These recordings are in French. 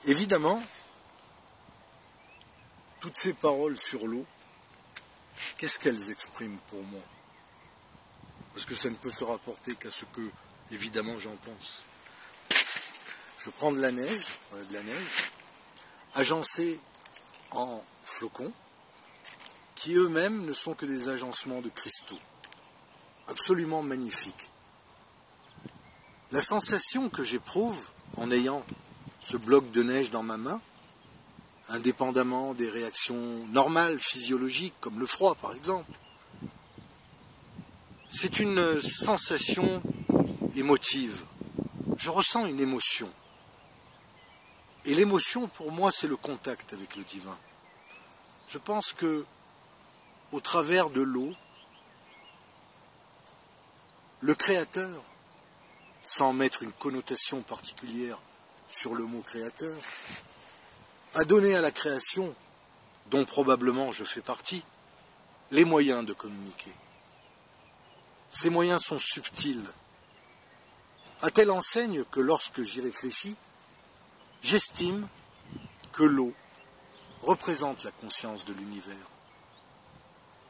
Évidemment, toutes ces paroles sur l'eau, qu'est-ce qu'elles expriment pour moi? Parce que ça ne peut se rapporter qu'à ce que, évidemment, j'en pense. Je prends de la neige, agencée en flocons, qui eux-mêmes ne sont que des agencements de cristaux, absolument magnifiques. La sensation que j'éprouve en ayant ce bloc de neige dans ma main, indépendamment des réactions normales, physiologiques, comme le froid par exemple, c'est une sensation émotive. Je ressens une émotion. Et l'émotion, pour moi, c'est le contact avec le divin. Je pense que, au travers de l'eau, le Créateur, sans mettre une connotation particulière sur le mot créateur, a donné à la création, dont probablement je fais partie, les moyens de communiquer. Ces moyens sont subtils, à telle enseigne que lorsque j'y réfléchis, j'estime que l'eau représente la conscience de l'univers.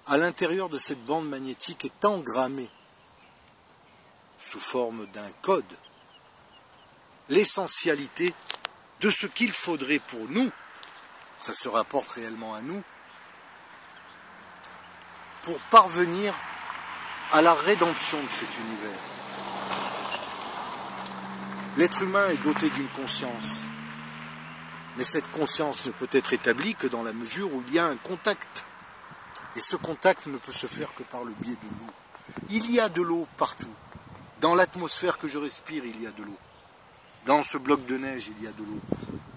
À l'intérieur de cette bande magnétique est engrammée, sous forme d'un code, l'essentialité de ce qu'il faudrait pour nous, ça se rapporte réellement à nous, pour parvenir à la rédemption de cet univers. L'être humain est doté d'une conscience, mais cette conscience ne peut être établie que dans la mesure où il y a un contact. Et ce contact ne peut se faire que par le biais de l'eau. Il y a de l'eau partout. Dans l'atmosphère que je respire, il y a de l'eau. Dans ce bloc de neige, il y a de l'eau.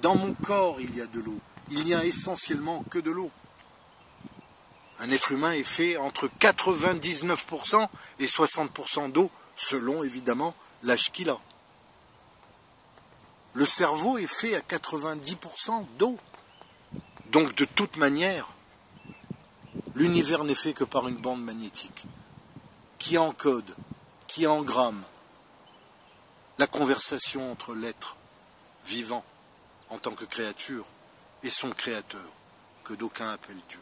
Dans mon corps, il y a de l'eau. Il n'y a essentiellement que de l'eau. Un être humain est fait entre 99% et 60% d'eau, selon évidemment l'âge qu'il a. Le cerveau est fait à 90% d'eau. Donc de toute manière, l'univers n'est fait que par une bande magnétique qui encode, qui engramme la conversation entre l'être vivant en tant que créature et son créateur, que d'aucuns appellent Dieu.